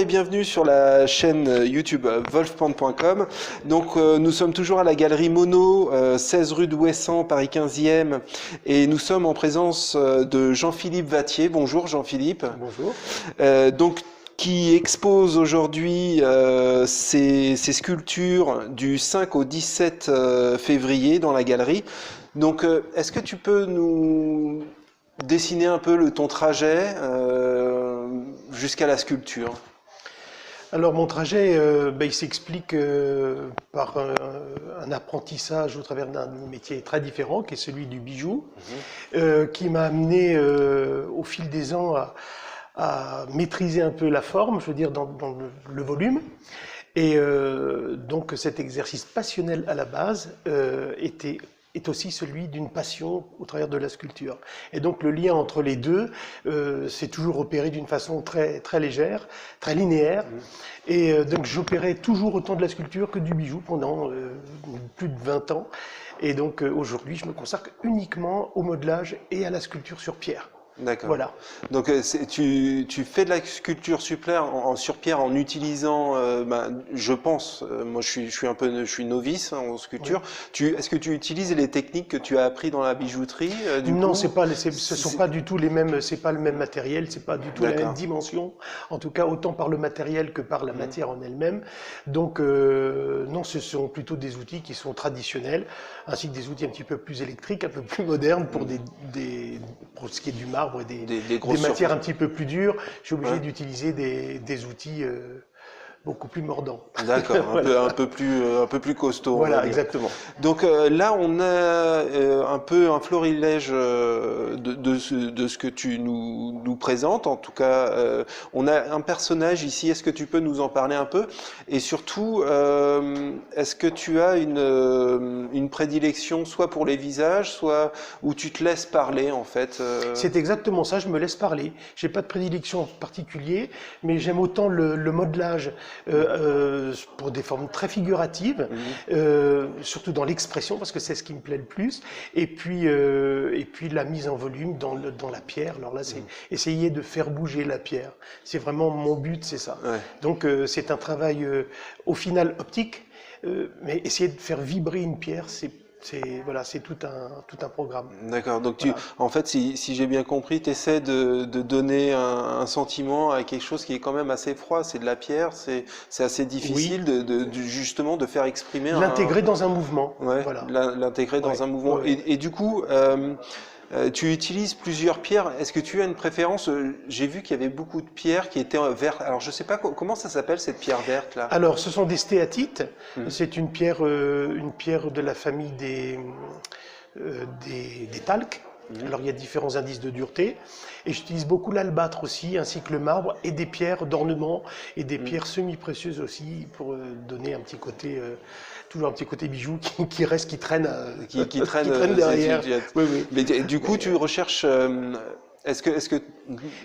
et bienvenue sur la chaîne YouTube wolfpand.com. Donc nous sommes toujours à la galerie Mono, 16 rue de Ouessant, Paris 15e, et nous sommes en présence de Jean-Philippe Vattier. Bonjour Jean-Philippe. Bonjour. Qui expose aujourd'hui ses sculptures du 5 au 17 février dans la galerie. Donc est-ce que tu peux nous dessiner un peu ton trajet jusqu'à la sculpture? Alors mon trajet, il s'explique par un apprentissage au travers d'un métier très différent, qui est celui du bijou, qui m'a amené au fil des ans à maîtriser un peu la forme, je veux dire dans le volume. Et donc cet exercice passionnel à la base est aussi celui d'une passion au travers de la sculpture. Et donc le lien entre les deux s'est toujours opéré d'une façon très, très légère, très linéaire. Et donc j'opérais toujours autant de la sculpture que du bijou pendant plus de 20 ans. Et donc aujourd'hui je me consacre uniquement au modelage et à la sculpture sur pierre. D'accord. Voilà. Donc tu fais de la sculpture sur pierre en utilisant, je pense, moi je suis novice en sculpture. Oui. Est-ce que tu utilises les techniques que tu as appris dans la bijouterie Non, ce sont pas du tout les mêmes, c'est pas le même matériel, c'est pas du tout la même dimension. En tout cas, autant par le matériel que par la matière en elle-même. Donc non, ce sont plutôt des outils qui sont traditionnels, ainsi que des outils un petit peu plus électriques, un peu plus modernes pour pour ce qui est du marbre et des matières un petit peu plus dures. Je suis obligé d'utiliser des outils beaucoup plus mordants. D'accord, un peu plus costaud. Voilà, exactement. Donc là, on a un peu un florilège de ce que tu nous présentes. En tout cas, on a un personnage ici. Est-ce que tu peux nous en parler un peu? Et surtout, est-ce que tu as une prédilection soit pour les visages, soit où tu te laisses parler en fait C'est exactement ça, je me laisse parler. J'ai pas de prédilection en particulier, mais j'aime autant le modelage pour des formes très figuratives, surtout dans l'expression, parce que c'est ce qui me plaît le plus, et puis la mise en volume dans la pierre. Alors là, c'est essayer de faire bouger la pierre. C'est vraiment mon but, c'est ça. Ouais. Donc c'est un travail au final optique, mais essayer de faire vibrer une pierre, c'est tout un programme. D'accord. Donc en fait, si j'ai bien compris, tu essaies de donner un sentiment à quelque chose qui est quand même assez froid. C'est de la pierre, c'est assez difficile justement de faire exprimer l'intégrer dans un mouvement. Ouais, voilà. L'intégrer dans un mouvement. Ouais. Et du coup, tu utilises plusieurs pierres. Est-ce que tu as une préférence? J'ai vu qu'il y avait beaucoup de pierres qui étaient vertes. Alors, je sais pas comment ça s'appelle cette pierre verte là. Alors, ce sont des stéatites. C'est une pierre de la famille des talcs. Alors, il y a différents indices de dureté. Et j'utilise beaucoup l'albâtre aussi, ainsi que le marbre, et des pierres d'ornement, et des pierres semi-précieuses aussi, pour donner un petit côté, toujours un petit côté bijou qui reste, qui traîne derrière. Oui. Mais du coup, tu recherches... Est-ce que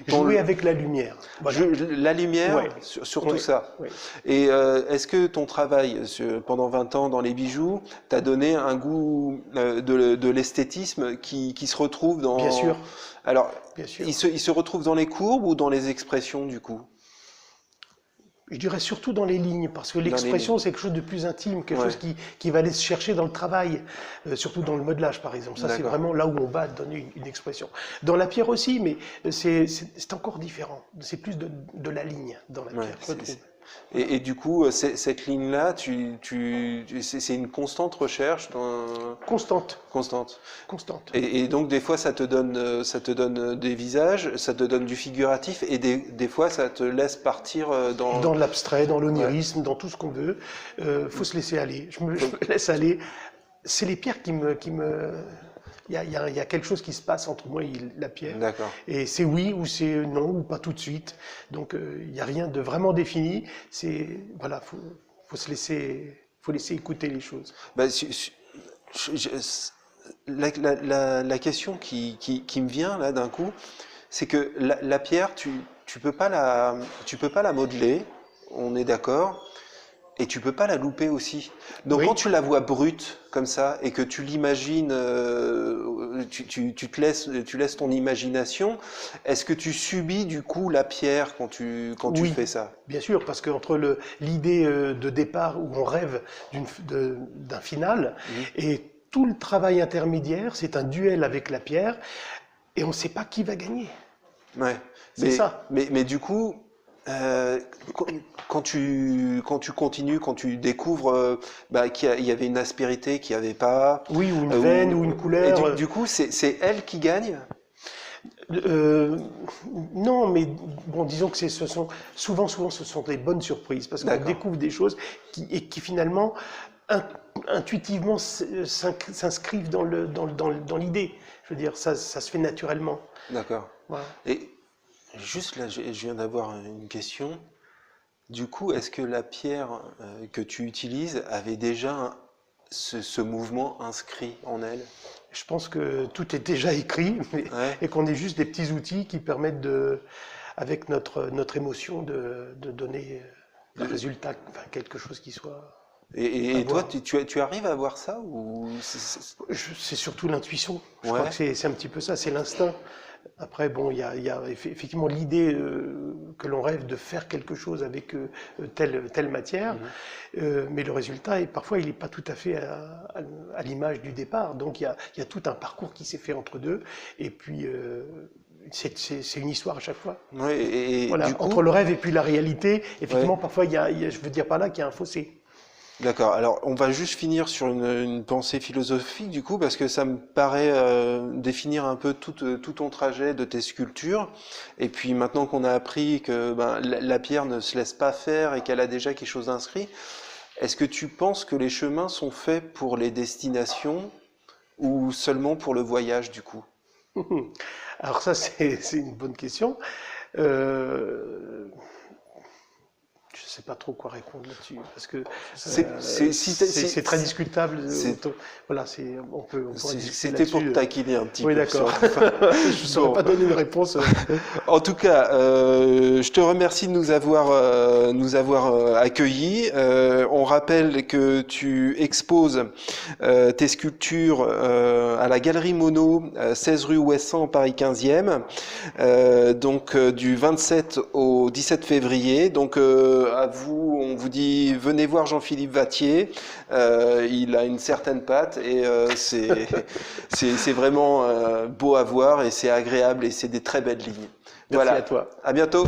jouer avec la lumière, la lumière, surtout ça. Oui. Et est-ce que ton travail pendant 20 ans dans les bijoux t'a donné un goût de l'esthétisme qui se retrouve dans... Bien sûr. Alors, bien sûr. Il se retrouve dans les courbes ou dans les expressions du coup? Je dirais surtout dans les lignes, parce que l'expression, c'est quelque chose de plus intime, quelque chose qui va aller se chercher dans le travail, surtout dans le modelage, par exemple. Ça, c'est vraiment là où on va donner une expression. Dans la pierre aussi, mais c'est encore différent. C'est plus de la ligne dans la pierre, je trouve. Et du coup, cette ligne-là, c'est une constante recherche Constante. Et donc, des fois, ça te donne des visages, ça te donne du figuratif, et des fois, ça te laisse partir dans l'abstrait, dans l'onirisme, dans tout ce qu'on veut. Faut se laisser aller. Je me laisse aller. C'est les pierres qui me... Il y a quelque chose qui se passe entre moi et la pierre. D'accord. Et c'est oui ou c'est non ou pas tout de suite. Donc il n'y a rien de vraiment défini. Faut laisser écouter les choses. La question qui me vient là d'un coup, c'est que la pierre, tu peux pas la modeler. On est d'accord. Et tu peux pas la louper aussi. Donc Oui. quand tu la vois brute comme ça et que tu l'imagines, tu laisses ton imagination, est-ce que tu subis du coup la pierre quand tu Oui, fais ça? bien sûr, parce qu'entre l'idée de départ où on rêve d'un final Mhm. et tout le travail intermédiaire, c'est un duel avec la pierre et on ne sait pas qui va gagner. Ouais. C'est ça. Mais du coup, euh, quand quand tu continues, quand tu découvres il y avait une aspérité qu'il n'y avait pas, Oui, ou une veine ou une et couleur. du coup, c'est elle qui gagne? Euh, non, mais bon, disons que souvent, ce sont des bonnes surprises parce qu'on D'accord. découvre des choses qui finalement in- intuitivement s'inscrivent dans l'idée. Je veux dire, ça se fait naturellement. D'accord. Voilà. Et juste là, je viens d'avoir une question. Du coup, est-ce que la pierre que tu utilises avait déjà ce mouvement inscrit en elle? Je pense que tout est déjà écrit Ouais. et qu'on est juste des petits outils qui permettent avec notre émotion, de donner un De- résultat, enfin, quelque chose qui soit à et toi, voir. tu arrives à voir ça ou C'est surtout l'intuition. Je crois que Ouais. c'est un petit peu ça, c'est l'instinct. Après, bon, il y a effectivement l'idée que l'on rêve de faire quelque chose avec telle matière, Mhm. mais le résultat, parfois, il n'est pas tout à fait à l'image du départ. Donc, il y a tout un parcours qui s'est fait entre deux, et puis c'est une histoire à chaque fois. Ouais, et du Voilà, coup, entre le rêve et puis la réalité, effectivement, ouais. parfois, je veux dire par là qu'il y a un fossé. D'accord. Alors, on va juste finir sur une pensée philosophique, du coup, parce que ça me paraît définir un peu tout ton trajet de tes sculptures. Et puis, maintenant qu'on a appris que la pierre ne se laisse pas faire et qu'elle a déjà quelque chose d'inscrit, est-ce que tu penses que les chemins sont faits pour les destinations ou seulement pour le voyage, du coup? Alors ça, c'est une bonne question. Euh, Je ne sais pas trop quoi répondre là-dessus, parce que c'est très discutable. c'est- Voilà, on pourrait discuter c'était pour te là-dessus. taquiner un petit Oui, peu d'accord. sur la fin. Je ne saurais Bon. pas donner une réponse. En tout cas, je te remercie de nous avoir accueillis. On rappelle que tu exposes tes sculptures à la Galerie Monod, 16 rue Ouessant, Paris 15e, du 27 au 17 février. Donc à vous, on vous dit venez voir Jean-Philippe Vattier. Il a une certaine patte et c'est vraiment beau à voir et c'est agréable et c'est des très belles lignes. Merci à Voilà, toi. à bientôt.